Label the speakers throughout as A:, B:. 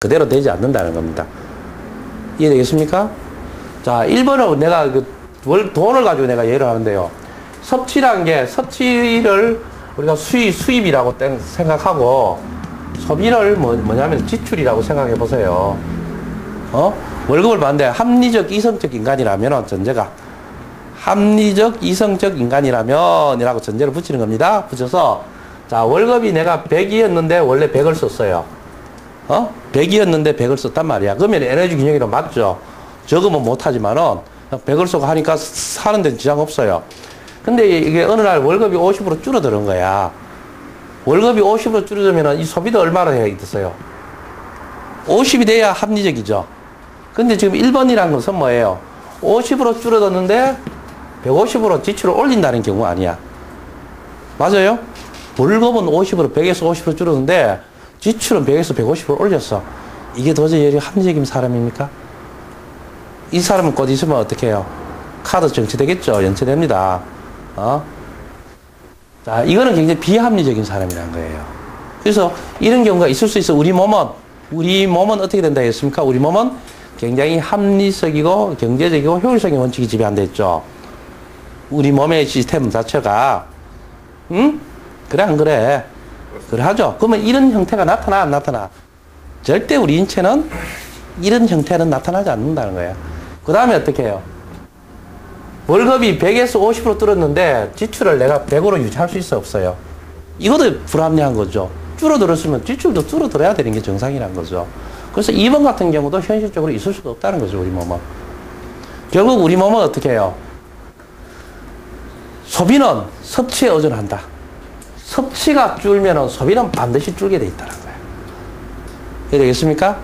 A: 그대로 되지 않는다는 겁니다. 이해되겠습니까? 자, 1번은 내가 돈을 가지고 내가 예를 하는데요. 섭취라는 게, 섭취를 우리가 수입이라고 생각하고, 소비를 뭐냐면 지출이라고 생각해 보세요. 월급을 받는데 합리적, 이성적 인간이라면, 전제가. 합리적, 이성적 인간이라면, 이라고 전제를 붙이는 겁니다. 붙여서, 자, 월급이 내가 100이었는데, 원래 100을 썼어요. 100이었는데 100을 썼단 말이야. 그러면 에너지 균형이로 맞죠. 적으면 못하지만은 100을 쓰고 하니까 사는 데는 지장 없어요. 근데 이게 어느 날 월급이 50% 줄어드는 거야. 월급이 50% 줄어들면 이 소비도 얼마나 해야 되겠어요? 50이 돼야 합리적이죠. 근데 지금 1번이라는 것은 뭐예요? 50% 줄어들었는데 150% 지출을 올린다는 경우 아니야. 맞아요? 월급은 50%, 100에서 50% 줄었는데 지출은 100에서 150% 올렸어. 이게 도저히 합리적인 사람입니까? 이 사람은 곧 있으면 어떻게 해요? 카드 정치되겠죠? 연체됩니다. 자, 이거는 굉장히 비합리적인 사람이라는 거예요. 그래서 이런 경우가 있을 수 있어. 우리 몸은 어떻게 된다 했습니까? 우리 몸은 굉장히 합리적이고 경제적이고 효율성의 원칙이 지배한다 했죠. 우리 몸의 시스템 자체가, 응? 그래, 안 그래? 그래 하죠. 그러면 이런 형태가 나타나, 안 나타나? 절대 우리 인체는 이런 형태는 나타나지 않는다는 거예요. 그 다음에 어떻게 해요? 월급이 100에서 50% 줄었는데 지출을 내가 100으로 유지할 수 있어, 없어요? 이것도 불합리한 거죠. 줄어들었으면 지출도 줄어들어야 되는 게 정상이라는 거죠. 그래서 2번 같은 경우도 현실적으로 있을 수가 없다는 거죠, 우리 몸은. 결국 우리 몸은 어떻게 해요? 소비는 섭취에 의존한다. 섭취가 줄면은 소비는 반드시 줄게 돼 있다는 거예요. 이해되겠습니까?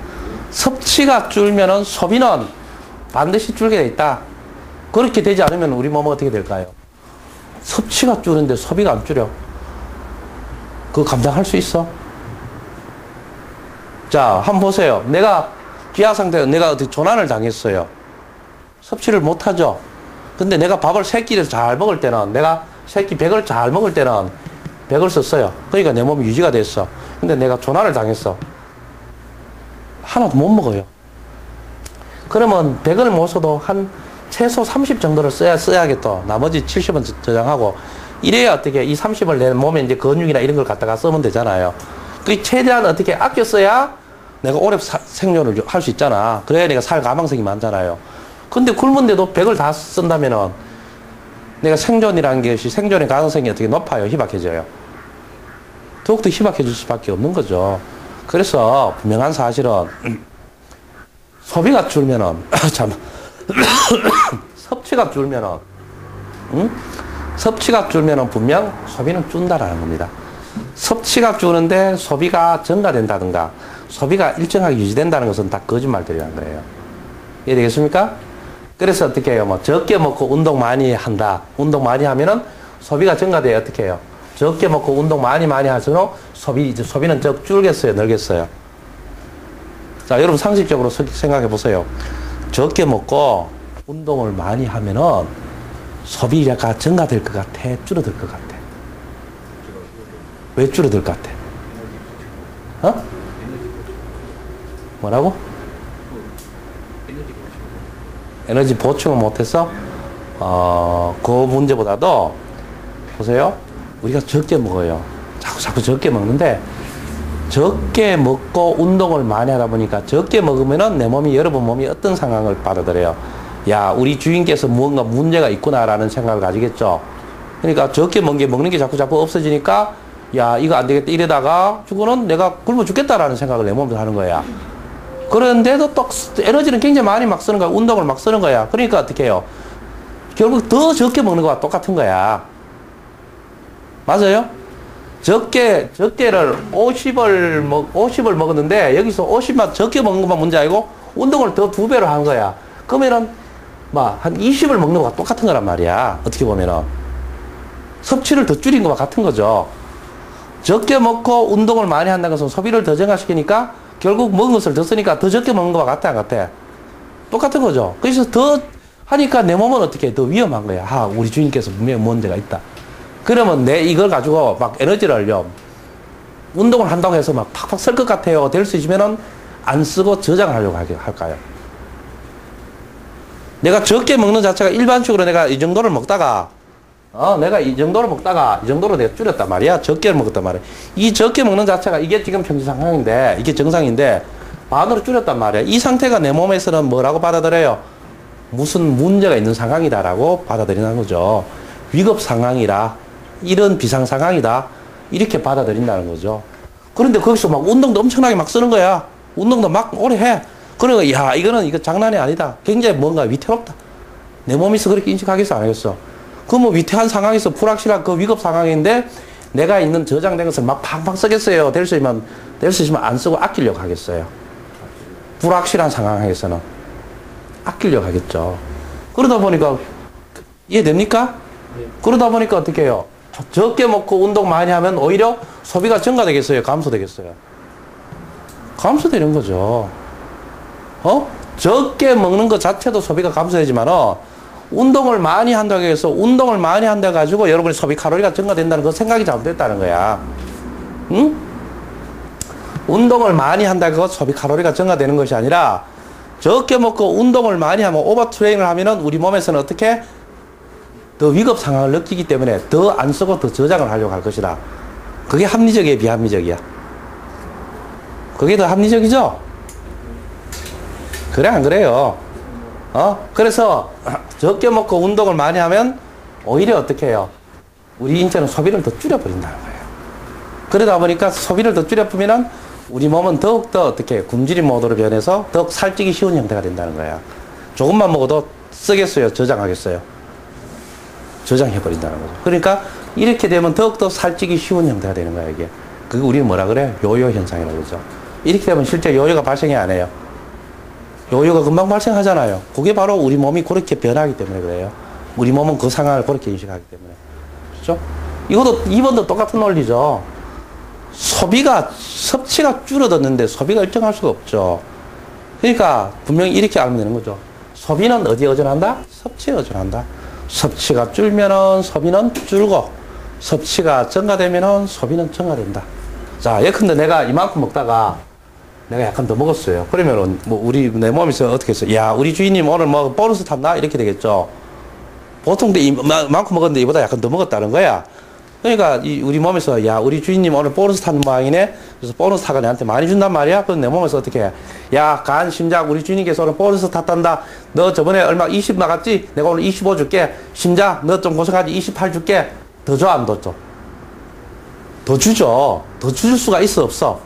A: 섭취가 줄면은 소비는 반드시 줄게 돼 있다. 그렇게 되지 않으면 우리 몸은 어떻게 될까요? 섭취가 줄는데 소비가 안 줄여. 그거 감당할 수 있어? 자, 한번 보세요. 내가 기아 상태에서 내가 어떻게 조난을 당했어요. 섭취를 못 하죠. 근데 내가 밥을 3끼를 잘 먹을 때는, 내가 3끼 100을 잘 먹을 때는 100을 썼어요. 그러니까 내 몸이 유지가 됐어. 근데 내가 조난을 당했어. 하나도 못 먹어요. 그러면 100을 못 써도 한 최소 30 정도를 써야겠다. 나머지 70은 저장하고. 이래야 어떻게 이 30을 내 몸에 이제 근육이나 이런 걸 갖다가 쓰면 되잖아요. 그 최대한 어떻게 아껴 써야 내가 오래 생존을 할 수 있잖아. 그래야 내가 살 가망성이 많잖아요. 근데 굶은데도 100을 다 쓴다면은 내가 생존이라는 것이 생존의 가능성이 어떻게 높아요? 희박해져요. 더욱더 희박해질 수밖에 없는 거죠. 그래서 분명한 사실은 소비가 줄면은 참 섭취가 줄면은 섭취가 줄면은 분명 소비는 준다라는 겁니다. 섭취가 주는데 소비가 증가된다든가 소비가 일정하게 유지된다는 것은 다 거짓말들이라는 거예요. 이해되겠습니까? 그래서 어떻게 해요? 뭐 적게 먹고 운동 많이 한다. 운동 많이 하면은 소비가 증가돼야 어떻게 해요? 적게 먹고 운동 많이 할수록 소비는 줄겠어요? 늘겠어요? 자, 여러분 상식적으로 생각해 보세요. 적게 먹고 운동을 많이 하면은 소비가 증가될 것 같아? 줄어들 것 같아? 왜 줄어들 것 같아? 뭐라고? 에너지 보충을 못해서 그 문제보다도 보세요. 우리가 적게 먹어요. 자꾸 적게 먹는데 적게 먹고 운동을 많이 하다 보니까 적게 먹으면은 내 몸이 여러분 몸이 어떤 상황을 받아들여요? 야, 우리 주인께서 무언가 문제가 있구나라는 생각을 가지겠죠. 그러니까 적게 먹는 게 자꾸 없어지니까 야, 이거 안 되겠다 이러다가 죽어는 내가 굶어 죽겠다라는 생각을 내 몸에서 하는 거야. 그런데도 또 에너지는 굉장히 많이 막 쓰는 거야. 운동을 막 쓰는 거야. 그러니까 어떻게 해요? 결국 더 적게 먹는 거와 똑같은 거야. 맞아요? 적게를 50을 먹었는데 여기서 50만 적게 먹는 것만 문제 아니고 운동을 더 2배로 한 거야. 그러면은 막 한 20을 먹는 거와 똑같은 거란 말이야. 어떻게 보면은 섭취를 더 줄인 거와 같은 거죠. 적게 먹고 운동을 많이 한다는 것은 소비를 더 증가시키니까 결국 먹은 것을 더 쓰니까 더 적게 먹는 거와 같아, 안 같아? 똑같은 거죠. 그래서 더 하니까 내 몸은 어떻게 더 위험한 거야. 아, 우리 주인께서 분명히 문제가 있다. 그러면 내 이걸 가지고 막 에너지를요, 운동을 한다고 해서 막 팍팍 쓸 것 같아요. 될 수 있으면은 안 쓰고 저장하려고 할까요? 내가 적게 먹는 자체가 일반적으로 내가 이 정도를 먹다가 내가 이 정도로 먹다가 이 정도로 내가 줄였단 말이야. 적게 먹었단 말이야. 이 적게 먹는 자체가 이게 지금 평균 상황인데 이게 정상인데 반으로 줄였단 말이야. 이 상태가 내 몸에서는 뭐라고 받아들여요? 무슨 문제가 있는 상황이다라고 받아들이는 거죠. 위급 상황이라 이런 비상 상황이다 이렇게 받아들인다는 거죠. 그런데 거기서 막 운동도 엄청나게 막 쓰는 거야. 운동도 막 오래 해. 그러니까 야 이거 장난이 아니다. 굉장히 뭔가 위태롭다. 내 몸에서 그렇게 인식하겠어 안 하겠어? 그 뭐 위태한 상황에서 불확실한 그 위급 상황인데 내가 있는 저장된 것을 막 팡팡 쓰겠어요. 될 수 있으면 안 쓰고 아끼려고 하겠어요. 불확실한 상황에서는 아끼려고 하겠죠. 그러다 보니까 이해됩니까? 네. 그러다 보니까 어떻게 해요? 적게 먹고 운동 많이 하면 오히려 소비가 증가되겠어요? 감소되겠어요? 감소되는 거죠. 적게 먹는 것 자체도 소비가 감소되지만 운동을 많이 한다고 해서 운동을 많이 한다 가지고 여러분의 소비 칼로리가 증가된다는 그 생각이 잘못됐다는 거야. 응? 운동을 많이 한다고 소비 칼로리가 증가되는 것이 아니라 적게 먹고 운동을 많이 하면 오버 트레이닝을 하면은 우리 몸에서는 어떻게 더 위급 상황을 느끼기 때문에 더 안 쓰고 더 저장을 하려고 할 것이다. 그게 합리적이에요, 비합리적이야? 그게 더 합리적이죠? 그래, 안 그래요? 그래서 적게 먹고 운동을 많이 하면 오히려 어떻게 해요? 우리 인체는 소비를 더 줄여버린다는 거예요. 그러다 보니까 소비를 더 줄여보면은 우리 몸은 더욱더 어떻게 굶주린 모드로 변해서 더욱 살찌기 쉬운 형태가 된다는 거야. 조금만 먹어도 쓰겠어요? 저장하겠어요? 저장해버린다는 거죠. 그러니까 이렇게 되면 더욱더 살찌기 쉬운 형태가 되는 거야, 이게. 그게 우리는 뭐라 그래? 요요 현상이라고 그러죠. 이렇게 되면 실제 요요가 발생이 안 해요. 요요가 금방 발생하잖아요. 그게 바로 우리 몸이 그렇게 변하기 때문에 그래요. 우리 몸은 그 상황을 그렇게 인식하기 때문에. 그렇죠? 이것도 2번도 똑같은 논리죠. 섭취가 줄어들었는데 소비가 일정할 수가 없죠. 그러니까 분명히 이렇게 알면 되는 거죠. 소비는 어디에 의존한다? 섭취에 의존한다. 섭취가 줄면은 소비는 줄고, 섭취가 증가되면은 소비는 증가된다. 자, 예컨대 내가 이만큼 먹다가 내가 약간 더 먹었어요. 그러면은 뭐 내 몸에서 어떻게 했어? 야, 우리 주인님 오늘 뭐 보너스 탔나? 이렇게 되겠죠. 보통 이만큼 먹었는데 이보다 약간 더 먹었다는 거야. 그러니까 우리 몸에서 야, 우리 주인님 오늘 보너스 타는 모양이네. 그래서 보너스 타가 내한테 많이 준단 말이야. 그럼 내 몸에서 어떻게 해? 야, 간, 심장, 우리 주인님께서 오늘 보너스 탔단다. 너 저번에 얼마 20 나갔지? 내가 오늘 25 줄게. 심장, 너 좀 고생하지? 28 줄게. 더 줘, 안 더 줘? 더 주죠. 더 줄 수가 있어, 없어?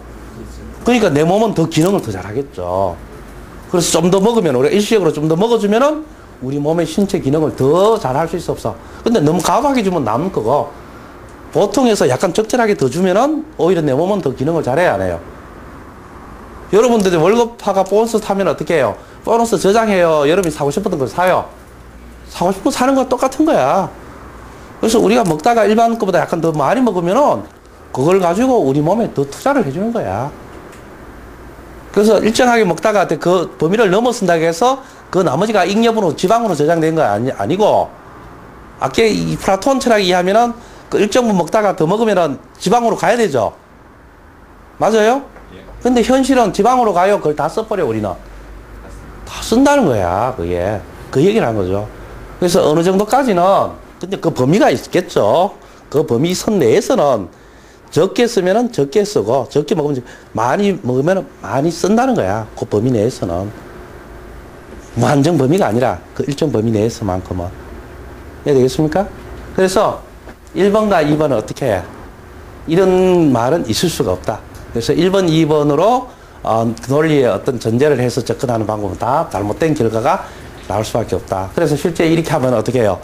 A: 그러니까 내 몸은 더 기능을 더 잘하겠죠. 그래서 좀 더 먹으면, 우리가 일시적으로 좀 더 먹어주면은 우리 몸의 신체 기능을 더 잘할 수 있어, 없어? 근데 너무 과하게 주면 남는 거고, 보통에서 약간 적절하게 더 주면은 오히려 내 몸은 더 기능을 잘해야 안 해요. 여러분들이 월급파가 보너스 타면 어떻게 해요? 보너스 저장해요. 여러분이 사고 싶었던 걸 사요. 사고 싶은 거 사는 거 똑같은 거야. 그래서 우리가 먹다가 일반 것보다 약간 더 많이 먹으면은 그걸 가지고 우리 몸에 더 투자를 해주는 거야. 그래서 일정하게 먹다가 그 범위를 넘어선다고 해서 그 나머지가 잉여분으로 지방으로 저장된 거 아니고, 아까 이 플라톤 철학에 의하면은 그 일정 분 먹다가 더 먹으면은 지방으로 가야 되죠. 맞아요? 근데 현실은 지방으로 가요? 그걸 다 써버려, 우리는. 다 쓴다는 거야, 그게. 그 얘기를 한 거죠. 그래서 어느 정도까지는, 근데 그 범위가 있겠죠. 그 범위 선 내에서는 적게 쓰면은 적게 쓰고, 적게 먹으면 많이 먹으면 많이 쓴다는 거야. 그 범위 내에서는. 무한정 범위가 아니라 그 일정 범위 내에서만큼은. 이해되겠습니까? 그래서 1번과 2번은 어떻게 해? 이런 말은 있을 수가 없다. 그래서 1번, 2번으로 논리의 어떤 전제를 해서 접근하는 방법은 다 잘못된 결과가 나올 수밖에 없다. 그래서 실제 이렇게 하면 어떻게 해요?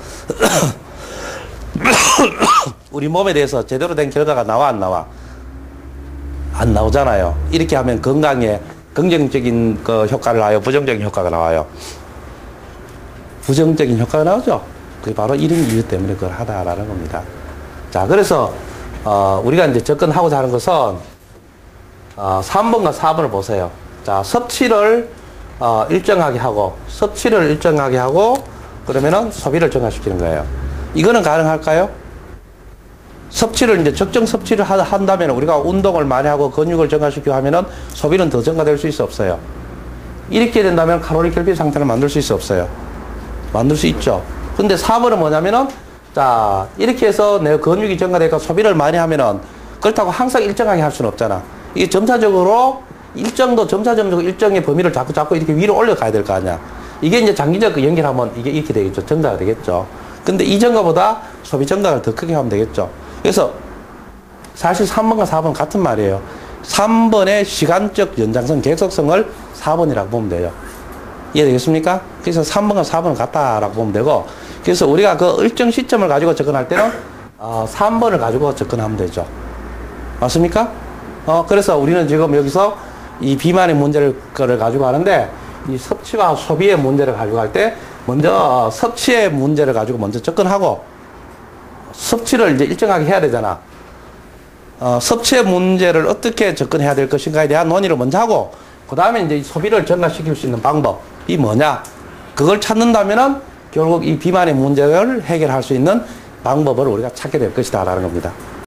A: 우리 몸에 대해서 제대로 된 결과가 나와, 안 나와? 안 나오잖아요. 이렇게 하면 건강에 긍정적인 그 효과를 나와요? 부정적인 효과가 나와요? 부정적인 효과가 나오죠? 그게 바로 이런 이유 때문에 그걸 하다라는 겁니다. 자, 그래서, 우리가 이제 접근하고자 하는 것은, 3번과 4번을 보세요. 자, 섭취를 일정하게 하고, 그러면은 소비를 증가시키는 거예요. 이거는 가능할까요? 섭취를 이제 적정 섭취를 한다면 우리가 운동을 많이 하고 근육을 증가시키고 하면은 소비는 더 증가될 수 있어 없어요? 이렇게 된다면 칼로리 결핍 상태를 만들 수 있어 없어요? 만들 수 있죠. 근데 4번은 뭐냐면은 자 이렇게 해서 내 근육이 증가되니까 소비를 많이 하면은 그렇다고 항상 일정하게 할 수는 없잖아. 이게 점차적으로 점차적으로 일정의 범위를 자꾸 이렇게 위로 올려가야 될 거 아니야. 이게 이제 장기적 연결하면 이게 이렇게 되겠죠. 증가가 되겠죠. 근데 이 증가보다 소비 증가를 더 크게 하면 되겠죠. 그래서 사실 3번과 4번 같은 말이에요. 3번의 시간적 연장성, 계속성을 4번이라고 보면 돼요. 이해되겠습니까? 그래서 3번과 4번은 같다라고 보면 되고, 그래서 우리가 그 일정 시점을 가지고 접근할 때는 3번을 가지고 접근하면 되죠. 맞습니까? 그래서 우리는 지금 여기서 이 비만의 문제를 가지고 하는데, 이 섭취와 소비의 문제를 가지고 할 때, 먼저 섭취의 문제를 가지고 먼저 접근하고, 섭취를 이제 일정하게 해야 되잖아. 섭취의 문제를 어떻게 접근해야 될 것인가에 대한 논의를 먼저 하고, 그 다음에 이제 소비를 증가시킬 수 있는 방법이 뭐냐. 그걸 찾는다면은 결국 이 비만의 문제를 해결할 수 있는 방법을 우리가 찾게 될 것이다 라는 겁니다.